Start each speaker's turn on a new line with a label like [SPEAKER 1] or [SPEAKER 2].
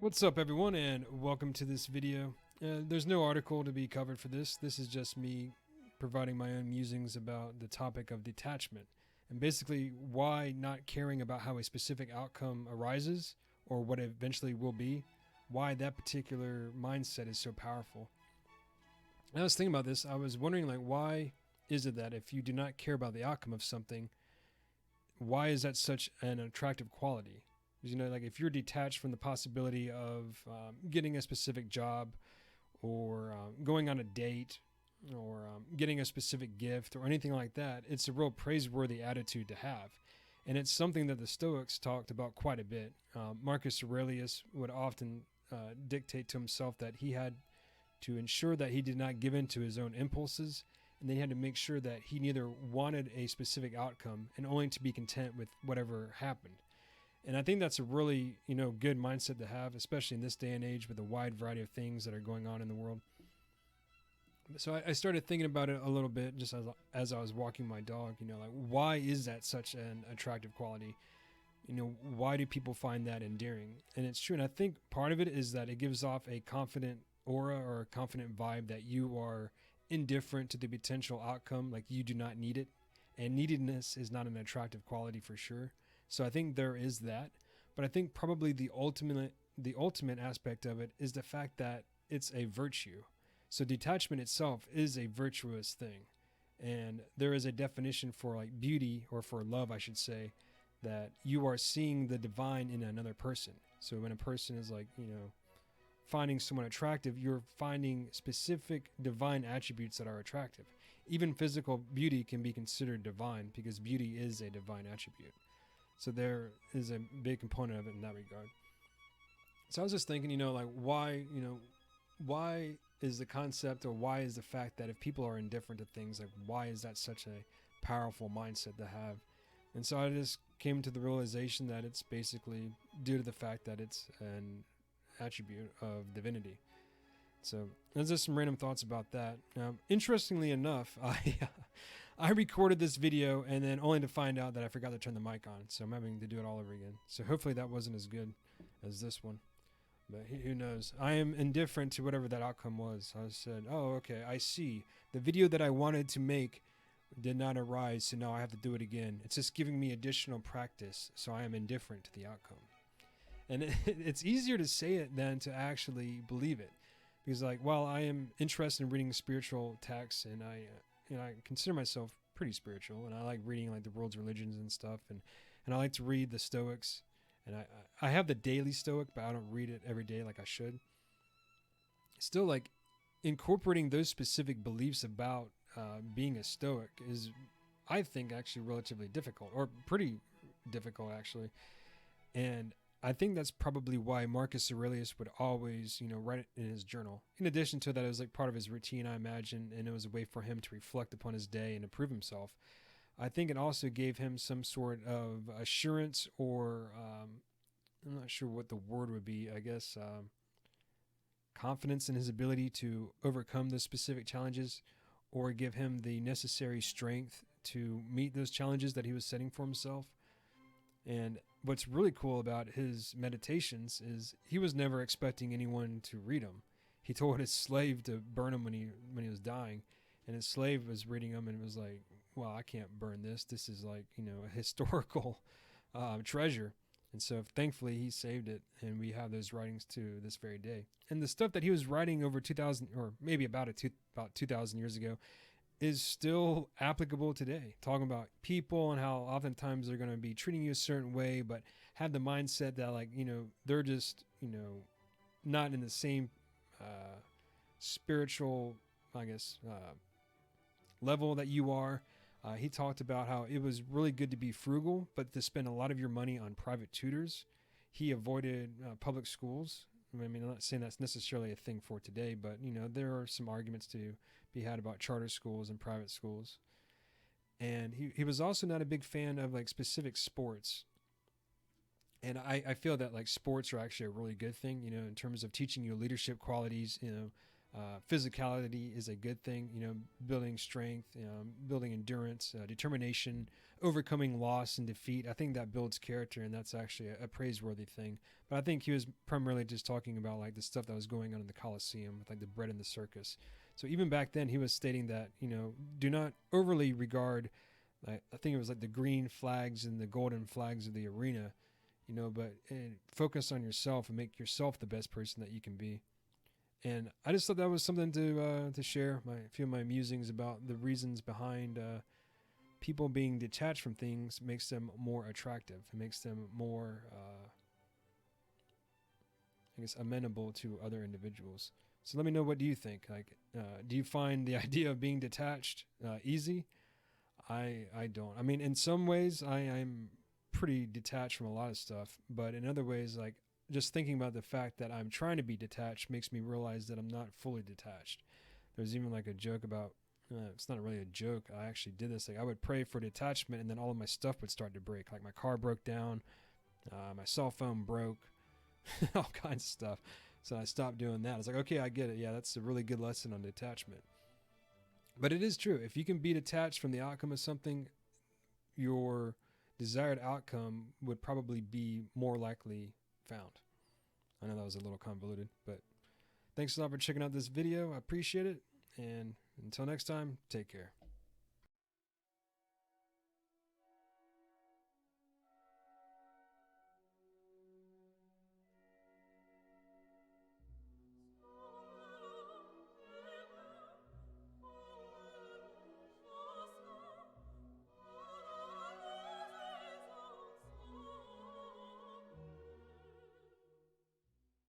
[SPEAKER 1] What's up, everyone, and welcome to this video. There's no article to be covered for this. This is just me providing my own musings about the topic of detachment and basically why not caring about how a specific outcome arises or what it eventually will be, why that particular mindset is so powerful. And I was thinking about this. I was wondering, why is it that if you do not care about the outcome of something, why is that such an attractive quality? If you're detached from the possibility of getting a specific job or going on a date or getting a specific gift or anything like that, it's a real praiseworthy attitude to have. And it's something that the Stoics talked about quite a bit. Marcus Aurelius would often dictate to himself that he had to ensure that he did not give in to his own impulses, and then he had to make sure that he neither wanted a specific outcome and only to be content with whatever happened. And I think that's a really, good mindset to have, especially in this day and age with a wide variety of things that are going on in the world. So I started thinking about it a little bit just as I was walking my dog, why is that such an attractive quality? Why do people find that endearing? And it's true. And I think part of it is that it gives off a confident aura or a confident vibe that you are indifferent to the potential outcome, like you do not need it. And neediness is not an attractive quality for sure. So I think there is that, but I think probably the ultimate aspect of it is the fact that it's a virtue. So detachment itself is a virtuous thing, and there is a definition for beauty, or for love, I should say, that you are seeing the divine in another person. So when a person is finding someone attractive, you're finding specific divine attributes that are attractive. Even physical beauty can be considered divine because beauty is a divine attribute. So there is a big component of it in that regard. So I was just thinking, why is the concept, or why is the fact that if people are indifferent to things, why is that such a powerful mindset to have? And so I just came to the realization that it's basically due to the fact that it's an attribute of divinity. So there's just some random thoughts about that. Interestingly enough, I recorded this video and then only to find out that I forgot to turn the mic on. So I'm having to do it all over again. So hopefully that wasn't as good as this one. But who knows? I am indifferent to whatever that outcome was. I said, oh, okay, I see. The video that I wanted to make did not arise, so now I have to do it again. It's just giving me additional practice, so I am indifferent to the outcome. And it's easier to say it than to actually believe it. Because while I am interested in reading spiritual texts, and I consider myself pretty spiritual, and I like reading the world's religions and stuff, and I like to read the Stoics, and I have the daily Stoic, but I don't read it every day like I should. Still, incorporating those specific beliefs about being a Stoic is, I think, actually relatively difficult, or pretty difficult actually. And I think that's probably why Marcus Aurelius would always, write it in his journal. In addition to that, it was part of his routine, I imagine, and it was a way for him to reflect upon his day and improve himself. I think it also gave him some sort of assurance, or I'm not sure what the word would be, I guess, confidence in his ability to overcome those specific challenges, or give him the necessary strength to meet those challenges that he was setting for himself. And what's really cool about his meditations is he was never expecting anyone to read them. He told his slave to burn them when he was dying, and his slave was reading them and was like, well, I can't burn this. This is a historical treasure. And so thankfully he saved it, and we have those writings to this very day. And the stuff that he was writing over 2,000, or maybe about 2,000 years ago, is still applicable today, talking about people and how oftentimes they're going to be treating you a certain way, but have the mindset that they're just, not in the same spiritual, I guess, level that you are. He talked about how it was really good to be frugal, but to spend a lot of your money on private tutors. He avoided public schools. I mean, I'm not saying that's necessarily a thing for today, but there are some arguments to be had about charter schools and private schools. And he was also not a big fan of specific sports. And I feel that sports are actually a really good thing, in terms of teaching you leadership qualities, Physicality is a good thing, building strength, building endurance, determination, overcoming loss and defeat. I think that builds character, and that's actually a praiseworthy thing. But I think he was primarily just talking about like the stuff that was going on in the Colosseum with like the bread and the circus. So even back then, he was stating that, do not overly regard, I think it was like the green flags and the golden flags of the arena, but focus on yourself and make yourself the best person that you can be. And I just thought that was something to share, a few of my musings about the reasons behind people being detached from things makes them more attractive. It makes them more, amenable to other individuals. So let me know, what do you think? Like, do you find the idea of being detached easy? I don't. I mean, in some ways, I'm pretty detached from a lot of stuff, but in other ways, like, just thinking about the fact that I'm trying to be detached makes me realize that I'm not fully detached. There's even like a joke about, it's not really a joke. I actually did this. Like, I would pray for detachment, and then all of my stuff would start to break. Like my car broke down, my cell phone broke, all kinds of stuff. So I stopped doing that. I was like, okay, I get it. Yeah, that's a really good lesson on detachment. But it is true. If you can be detached from the outcome of something, your desired outcome would probably be more likely found. I know that was a little convoluted, but thanks a lot for checking out this video. I appreciate it. And until next time, take care.